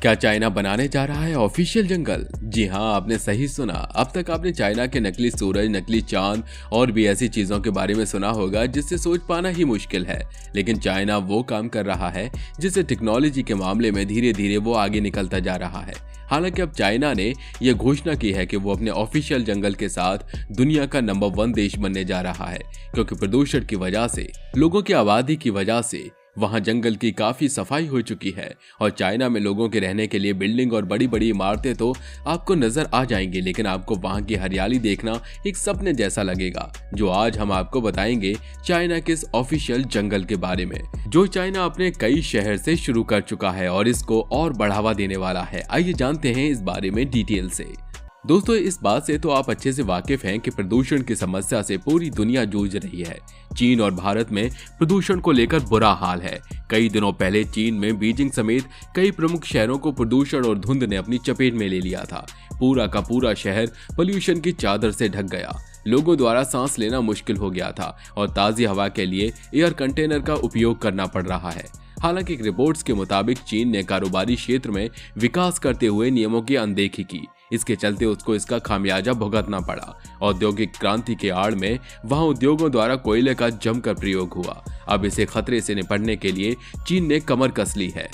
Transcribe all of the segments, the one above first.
क्या चाइना बनाने जा रहा है ऑफिशियल जंगल? जी हाँ, आपने सही सुना। अब तक आपने चाइना के नकली सूरज, नकली चांद और भी ऐसी चीजों के बारे में सुना होगा जिससे सोच पाना ही मुश्किल है। लेकिन चाइना वो काम कर रहा है जिससे टेक्नोलॉजी के मामले में धीरे धीरे वो आगे निकलता जा रहा है। हालांकि अब चाइना ने यह घोषणा की है कि वो अपने ऑफिशियल जंगल के साथ दुनिया का नंबर 1 देश बनने जा रहा है, क्योंकि प्रदूषण की वजह से, लोगों की आबादी की वजह से वहां जंगल की काफी सफाई हो चुकी है। और चाइना में लोगों के रहने के लिए बिल्डिंग और बड़ी बड़ी इमारतें तो आपको नजर आ जाएंगी, लेकिन आपको वहां की हरियाली देखना एक सपने जैसा लगेगा, जो आज हम आपको बताएंगे चाइना के इस ऑफिशियल जंगल के बारे में, जो चाइना अपने कई शहर से शुरू कर चुका है और इसको और बढ़ावा देने वाला है। आइए जानते हैं इस बारे में डिटेल से। दोस्तों, इस बात से तो आप अच्छे से वाकिफ हैं कि प्रदूषण की समस्या से पूरी दुनिया जूझ रही है। चीन और भारत में प्रदूषण को लेकर बुरा हाल है। कई दिनों पहले चीन में बीजिंग समेत कई प्रमुख शहरों को प्रदूषण और धुंध ने अपनी चपेट में ले लिया था। पूरा का पूरा शहर पोल्यूशन की चादर से ढक गया। लोगों द्वारा सांस लेना मुश्किल हो गया था और ताजी हवा के लिए एयर कंटेनर का उपयोग करना पड़ रहा है। हालांकि रिपोर्ट्स के मुताबिक चीन ने कारोबारी क्षेत्र में विकास करते हुए नियमों की अनदेखी की। इसके चलते उसको इसका खामियाजा भुगतना पड़ा। औद्योगिक क्रांति के आड़ में वहां उद्योगों द्वारा कोयले का जमकर प्रयोग हुआ। अब इसे खतरे से निपटने के लिए चीन ने कमर कस ली है।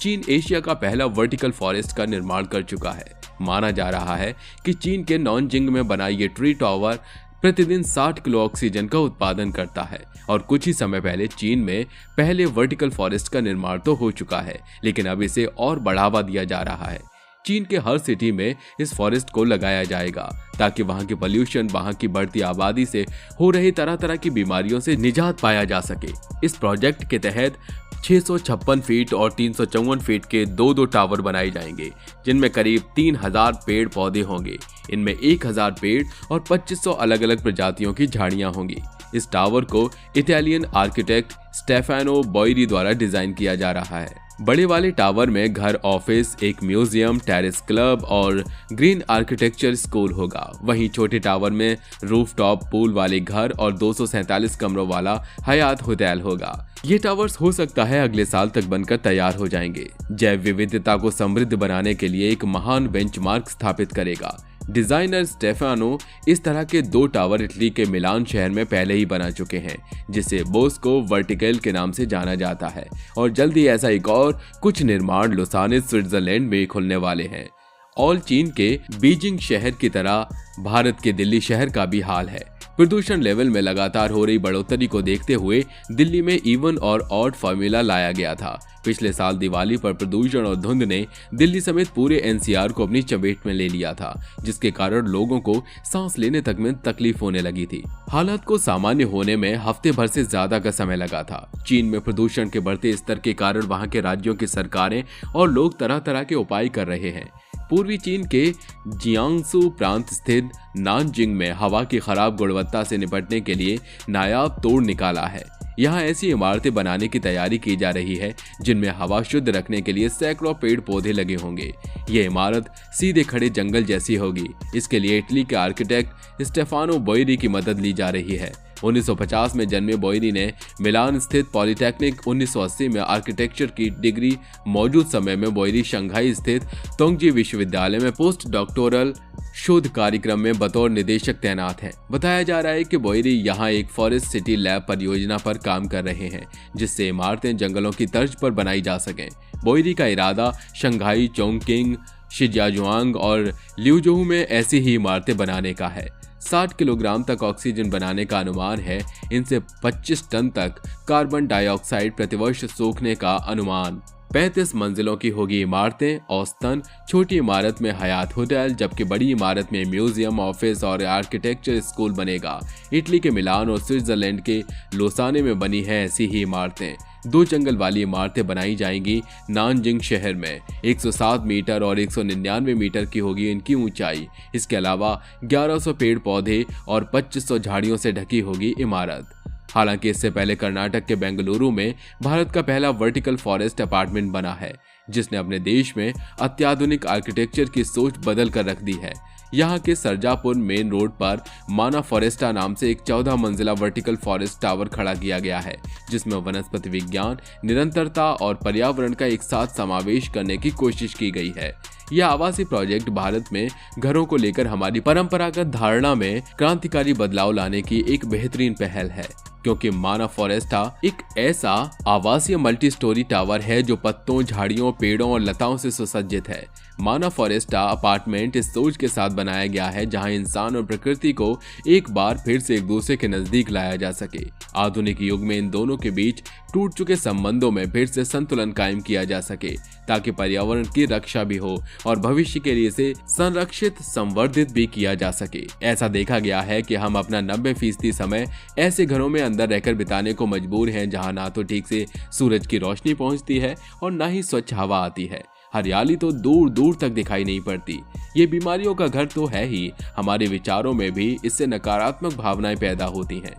चीन एशिया का पहला वर्टिकल फॉरेस्ट का निर्माण कर चुका है। माना जा रहा है कि चीन के नॉनजिंग में बना ये ट्री टावर प्रतिदिन 60 किलो ऑक्सीजन का उत्पादन करता है। और कुछ ही समय पहले चीन में पहले वर्टिकल फॉरेस्ट का निर्माण तो हो चुका है, लेकिन अब इसे और बढ़ावा दिया जा रहा है। चीन के हर सिटी में इस फॉरेस्ट को लगाया जाएगा ताकि वहां की पोल्यूशन, वहां की बढ़ती आबादी से हो रही तरह तरह की बीमारियों से निजात पाया जा सके। इस प्रोजेक्ट के तहत 656 फीट और 354 फीट के दो टावर बनाए जाएंगे, जिनमें करीब 3000 पेड़ पौधे होंगे। इनमें 1000 पेड़ और 2500 अलग अलग प्रजातियों की झाड़ियां होंगी। इस टावर को इटालियन आर्किटेक्ट स्टेफानो बोइरी द्वारा डिजाइन किया जा रहा है। बड़े वाले टावर में घर, ऑफिस, एक म्यूजियम, टेरेस क्लब और ग्रीन आर्किटेक्चर स्कूल होगा। वहीं छोटे टावर में रूफटॉप पूल वाले घर और 247 कमरों वाला हयात होटल होगा। ये टावर्स हो सकता है अगले साल तक बनकर तैयार हो जाएंगे। जैव विविधता को समृद्ध बनाने के लिए एक महान बेंचमार्क स्थापित करेगा। डिजाइनर स्टेफानो इस तरह के 2 टावर इटली के मिलान शहर में पहले ही बना चुके हैं, जिसे बोस्को वर्टिकल के नाम से जाना जाता है। और जल्दी ऐसा एक और कुछ निर्माण लुसाने स्विट्जरलैंड में खुलने वाले हैं। ऑल चीन के बीजिंग शहर की तरह भारत के दिल्ली शहर का भी हाल है। प्रदूषण लेवल में लगातार हो रही बढ़ोतरी को देखते हुए दिल्ली में इवन और ऑड फॉर्मूला लाया गया था। पिछले साल दिवाली पर प्रदूषण और धुंध ने दिल्ली समेत पूरे एनसीआर को अपनी चपेट में ले लिया था, जिसके कारण लोगों को सांस लेने तक में तकलीफ होने लगी थी। हालात को सामान्य होने में हफ्ते भर से ज्यादा का समय लगा था। चीन में प्रदूषण के बढ़ते स्तर के कारण वहां के राज्यों की सरकारें और लोग तरह तरह के उपाय कर रहे हैं। पूर्वी चीन के जियांगसू प्रांत स्थित नानजिंग में हवा की खराब गुणवत्ता से निपटने के लिए नायाब तोड़ निकाला है। यहाँ ऐसी इमारतें बनाने की तैयारी की जा रही है जिनमें हवा शुद्ध रखने के लिए सैकड़ों पेड़ पौधे लगे होंगे। ये इमारत सीधे खड़े जंगल जैसी होगी। इसके लिए इटली के आर्किटेक्ट स्टेफानो बोइरी की मदद ली जा रही है। 1950 में जन्मे बोइरी ने मिलान स्थित पॉलिटेक्निक, 1980 में आर्किटेक्चर की डिग्री मौजूद समय में बोइरी शंघाई स्थित तोंगजी विश्वविद्यालय में पोस्ट डॉक्टोरल शोध कार्यक्रम में बतौर निदेशक तैनात हैं। बताया जा रहा है कि बोइरी यहाँ एक फॉरेस्ट सिटी लैब परियोजना पर काम कर रहे हैं, जिससे इमारतें जंगलों की तर्ज पर बनाई जा सकें। बोइरी का इरादा शंघाई, चोंगकिंग, शिजियाजुआंग और ल्यूजोऊ में ऐसी ही इमारतें बनाने का है। 60 किलोग्राम तक ऑक्सीजन बनाने का अनुमान है। इनसे 25 टन तक कार्बन डाइऑक्साइड प्रतिवर्ष सोखने का अनुमान। 35 मंजिलों की होगी इमारतें। औसतन छोटी इमारत में हयात होटल, जबकि बड़ी इमारत में म्यूजियम, ऑफिस और आर्किटेक्चर स्कूल बनेगा। इटली के मिलान और स्विट्जरलैंड के लोसाने में बनी है ऐसी ही इमारतें। 2 जंगल वाली इमारतें बनाई जाएंगी नानजिंग शहर में। 107 मीटर और 199 मीटर की होगी इनकी ऊंचाई। इसके अलावा 1100 पेड़ पौधे और 2500 झाड़ियों से ढकी होगी इमारत। हालांकि इससे पहले कर्नाटक के बेंगलुरु में भारत का पहला वर्टिकल फॉरेस्ट अपार्टमेंट बना है, जिसने अपने देश में अत्याधुनिक आर्किटेक्चर की सोच बदल कर रख दी है। यहाँ के सरजापुर मेन रोड पर माना फॉरेस्टा नाम से एक 14 मंजिला वर्टिकल फॉरेस्ट टावर खड़ा किया गया है, जिसमें वनस्पति विज्ञान, निरंतरता और पर्यावरण का एक साथ समावेश करने की कोशिश की गई है। यह आवासीय प्रोजेक्ट भारत में घरों को लेकर हमारी परंपरागत धारणा में क्रांतिकारी बदलाव लाने की एक बेहतरीन पहल है, क्योंकि माना फॉरेस्टा एक ऐसा आवासीय मल्टी स्टोरी टावर है जो पत्तों, झाड़ियों, पेड़ों और लताओं से सुसज्जित है। माना फॉरेस्टा अपार्टमेंट इस सोच के साथ बनाया गया है जहां इंसान और प्रकृति को एक बार फिर से एक दूसरे के नजदीक लाया जा सके। आधुनिक युग में इन दोनों के बीच टूट चुके संबंधों में फिर से संतुलन कायम किया जा सके, ताकि पर्यावरण की रक्षा भी हो और भविष्य के लिए इसे संरक्षित, संवर्धित भी किया जा सके। ऐसा देखा गया है कि हम अपना 90% समय ऐसे घरों में अंदर रहकर बिताने को मजबूर हैं जहां ना तो ठीक से सूरज की रोशनी पहुंचती है और ना ही स्वच्छ हवा आती है। हरियाली तो दूर दूर तक दिखाई नहीं पड़ती। ये बीमारियों का घर तो है ही, हमारे विचारों में भी इससे नकारात्मक भावनाएं पैदा होती हैं।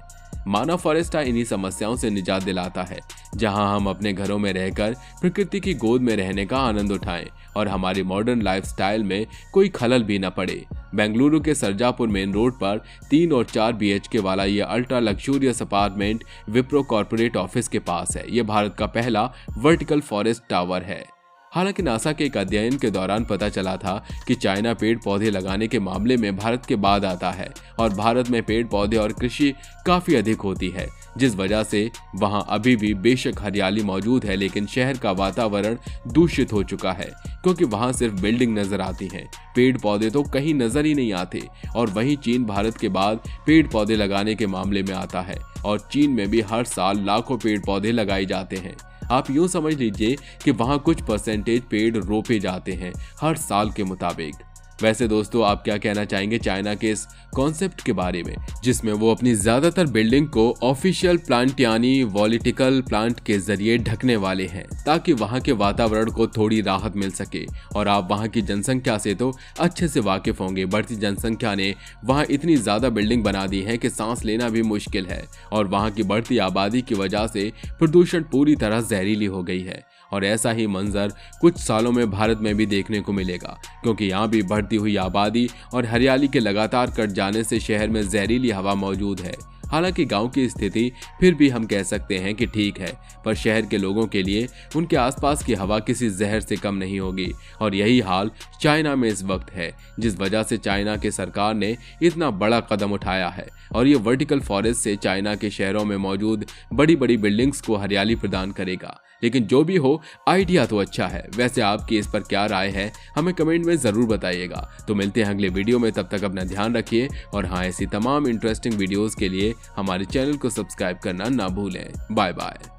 माना फॉरेस्टा इन्हीं समस्याओं से निजात दिलाता है, जहां हम अपने घरों में रहकर प्रकृति की गोद में रहने का आनंद उठाएं और हमारी मॉडर्न लाइफस्टाइल में कोई खलल भी न पड़े। बेंगलुरु के सरजापुर मेन रोड पर 3 और 4 BHK वाला ये ultra luxurious apartment Wipro corporate office के पास है। ये भारत का पहला वर्टिकल फॉरेस्ट टावर है। हालांकि नासा के एक अध्ययन के दौरान पता चला था कि चाइना पेड़ पौधे लगाने के मामले में भारत के बाद आता है और भारत में पेड़ पौधे और कृषि काफी अधिक होती है, जिस वजह से वहां अभी भी बेशक हरियाली मौजूद है, लेकिन शहर का वातावरण दूषित हो चुका है, क्योंकि वहां सिर्फ बिल्डिंग नजर आती हैं, पेड़ पौधे तो कहीं नजर ही नहीं आते। और वहीं चीन भारत के बाद पेड़ पौधे लगाने के मामले में आता है और चीन में भी हर साल लाखों पेड़ पौधे लगाए जाते हैं। आप यूं समझ लीजिए कि वहां कुछ परसेंटेज पेड़ रोपे जाते हैं हर साल के मुताबिक। वैसे दोस्तों, आप क्या कहना चाहेंगे चाइना के इस कॉन्सेप्ट के बारे में, जिसमें वो अपनी ज्यादातर बिल्डिंग को ऑफिशियल प्लांट यानी वॉलिटिकल प्लांट के जरिए ढकने वाले हैं, ताकि वहां के वातावरण को थोड़ी राहत मिल सके। और आप वहां की जनसंख्या से तो अच्छे से वाकिफ होंगे। बढ़ती जनसंख्या ने वहां इतनी ज्यादा बिल्डिंग बना दी है कि सांस लेना भी मुश्किल है, और वहां की बढ़ती आबादी की वजह से प्रदूषण पूरी तरह जहरीली हो गई है। और ऐसा ही मंजर कुछ सालों में भारत में भी देखने को मिलेगा, क्योंकि यहाँ भी बढ़ती हुई आबादी और हरियाली के लगातार कट जाने से शहर में जहरीली हवा मौजूद है। हालांकि गांव की स्थिति फिर भी हम कह सकते हैं कि ठीक है, पर शहर के लोगों के लिए उनके आसपास की हवा किसी जहर से कम नहीं होगी। और यही हाल चाइना में इस वक्त है, जिस वजह से चाइना के सरकार ने इतना बड़ा कदम उठाया है। और ये वर्टिकल फॉरेस्ट से चाइना के शहरों में मौजूद बड़ी बड़ी बिल्डिंग्स को हरियाली प्रदान करेगा। लेकिन जो भी हो, आइडिया तो अच्छा है। वैसे आपकी इस पर क्या राय है, हमें कमेंट में जरूर बताइएगा। तो मिलते हैं अगले वीडियो में, तब तक अपना ध्यान रखिए और हाँ, ऐसी तमाम इंटरेस्टिंग वीडियोस के लिए हमारे चैनल को सब्सक्राइब करना ना भूलें। Bye bye.